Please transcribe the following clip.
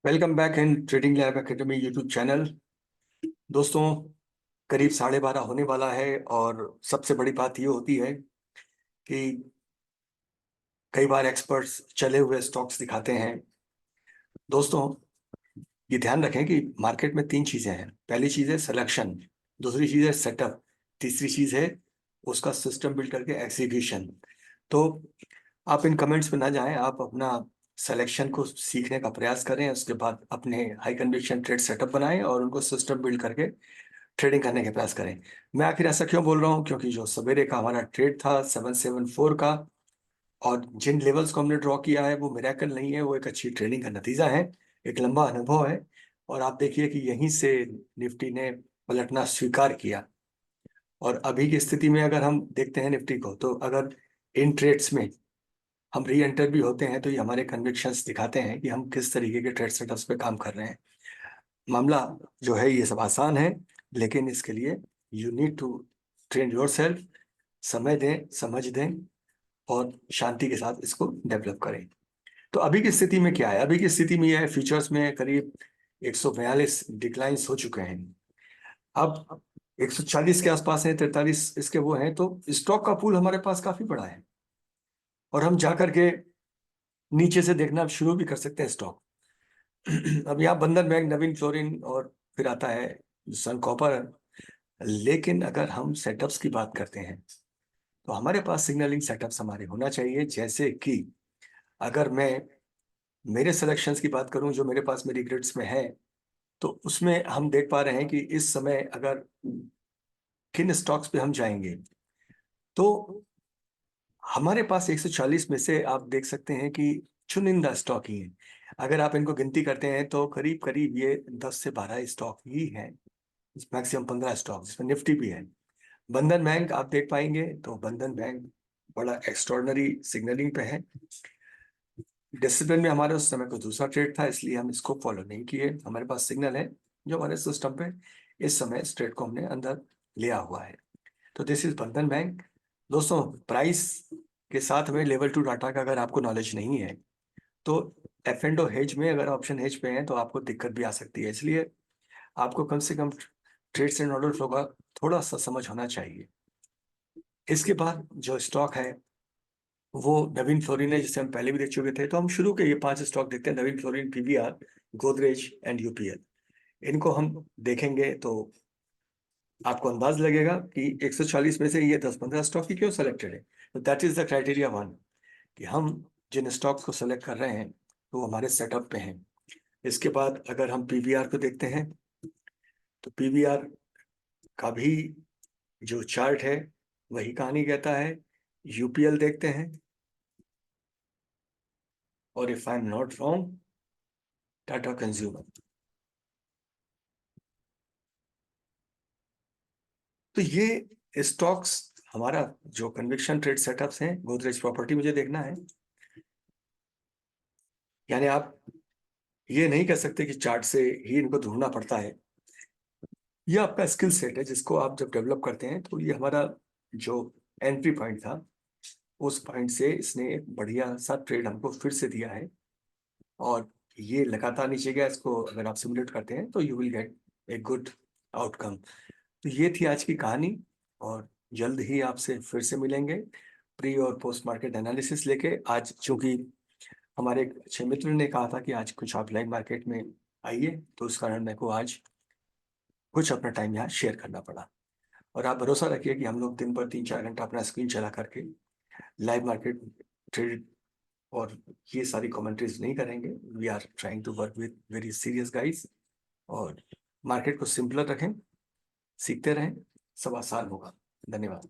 Welcome back in trading lab academy YouTube channel. दोस्तों, करीब 12:30 होने वाला है और सबसे बड़ी बात ये होती है कि कई बार एक्सपर्ट्स चले हुए स्टॉक्स दिखाते हैं। दोस्तों, ये ध्यान रखें कि मार्केट में 3 चीज़ें हैं। पहली चीज़ है सिलेक्शन, दूसरी चीज़ है सेटअप, तीसरी चीज़ है उसका सिस्टम बिल्ड करके एग्जीक्यूशन। तो आप इन कमेंट्स में ना जाएं, आप अपना सिलेक्शन को सीखने का प्रयास करें, उसके बाद अपने हाई कन्विक्शन ट्रेड सेटअप बनाएं और उनको सिस्टम बिल्ड करके ट्रेडिंग करने के प्रयास करें। मैं आखिर ऐसा क्यों बोल रहा हूँ? क्योंकि जो सवेरे का हमारा ट्रेड था 774 का, और जिन लेवल्स को हमने ड्रॉ किया है वो मिरेकल नहीं है, वो एक अच्छी ट्रेनिंग का नतीजा है, एक लंबा अनुभव है। और आप देखिए कि यहीं से निफ्टी ने पलटना स्वीकार किया। और अभी की स्थिति में अगर हम देखते हैं निफ्टी को, तो अगर इन ट्रेड्स में हम री एंटर भी होते हैं तो ये हमारे कन्विक्शंस दिखाते हैं कि हम किस तरीके के ट्रेड सेटअप्स पे काम कर रहे हैं। मामला जो है ये सब आसान है, लेकिन इसके लिए you need to train yourself. समय दें, समझ दें और शांति के साथ इसको डेवलप करें। तो अभी की स्थिति में क्या है? अभी की स्थिति में यह है, फ्यूचर्स में करीब 142 डिक्लाइंस हो चुके हैं। अब 140 के आसपास है, 43 इसके वो हैं, तो स्टॉक का पूल हमारे पास काफी बड़ा है और हम जा करके नीचे से देखना शुरू भी कर सकते हैं स्टॉक। अब यहाँ बंधन बैंक, नवीन फ्लोरिन और फिर आता है सन कॉपर। लेकिन अगर हम सेटअप्स की बात करते हैं तो हमारे पास सिग्नलिंग सेटअप्स हमारे होना चाहिए। जैसे कि अगर मैं मेरे सिलेक्शंस की बात करूं जो मेरे पास मेरी ग्रिड्स में है, तो उसमें हम देख पा रहे हैं कि इस समय अगर किन स्टॉक्स पे हम जाएंगे, तो हमारे पास 140 में से आप देख सकते हैं कि चुनिंदा स्टॉक ही हैं। अगर आप इनको गिनती करते हैं तो करीब करीब ये 10 से 12 स्टॉक ही हैं, मैक्सिमम 15 स्टॉक, जिसमें निफ्टी भी है। बंधन बैंक आप देख पाएंगे तो बंधन बैंक बड़ा एक्स्ट्रॉर्डनरी सिग्नलिंग पे है। डिसिप्लिन में हमारे उस समय को दूसरा ट्रेड था, इसलिए हम इसको फॉलो नहीं किए। हमारे पास सिग्नल है जो हमारे सिस्टम पे इस समय इस ट्रेड को हमने अंदर लिया हुआ है। तो दिस इज बंधन बैंक। दोस्तों, प्राइस के साथ में लेवल 2 डाटा का अगर आपको नॉलेज नहीं है तो एफ एंड ओ हेज में, अगर ऑप्शन हेज पे हैं तो आपको दिक्कत भी आ सकती है। इसलिए आपको कम से कम ट्रेड्स एंड ऑर्डर फ्लो का थोड़ा सा समझ होना चाहिए। इसके बाद जो स्टॉक है वो नवीन फ्लोरिन है, जिसे हम पहले भी देख चुके थे। तो हम शुरू के ये 5 स्टॉक देखते हैं, Navin Fluorine, PVR, Godrej and UPL. इनको हम देखेंगे तो आपको अंदाज लगेगा कि 140 में से ये 10-15 स्टॉक ही क्यों सेलेक्टेड है। तो दैट इज द क्राइटेरिया 1, कि हम जिन स्टॉक्स को सेलेक्ट कर रहे हैं तो वो हमारे सेटअप पे हैं। इसके बाद अगर हम पीवीआर को देखते हैं तो पीवीआर का भी जो चार्ट है वही कहानी कहता है। यूपीएल देखते हैं, और if I am not wrong, Tata consumer. तो ये स्टॉक्स हमारा जो कन्विक्शन ट्रेड सेटअप्स हैं। गोदरेज प्रॉपर्टी मुझे देखना है, यानी आप ये नहीं कह सकते कि चार्ट से ही इनको ढूंढना पड़ता है। ये आपका स्किल सेट है जिसको आप जब डेवलप करते हैं, तो ये हमारा जो एंट्री पॉइंट था, उस पॉइंट से इसने एक बढ़िया सा ट्रेड हमको फिर से दिया है और ये लगातार नीचे गया। इसको अगर आप सिमुलेट करते हैं तो you will get a good outcome. तो ये थी आज की कहानी, और जल्द ही आपसे फिर से मिलेंगे प्री और पोस्ट मार्केट एनालिसिस लेके। आज चूंकि हमारे एक अच्छे मित्र ने कहा था कि आज कुछ आप लाइव मार्केट में आइए, तो उस कारण मेरे को आज कुछ अपना टाइम यहाँ शेयर करना पड़ा। और आप भरोसा रखिए कि हम लोग दिन भर 3-4 घंटा अपना स्क्रीन चला करके लाइव मार्केट ट्रेड और ये सारी कमेंट्रीज नहीं करेंगे। We are trying to work with very serious guys, और मार्केट को सिंपलर रखें, सीखते रहें, सब आसान होगा। धन्यवाद।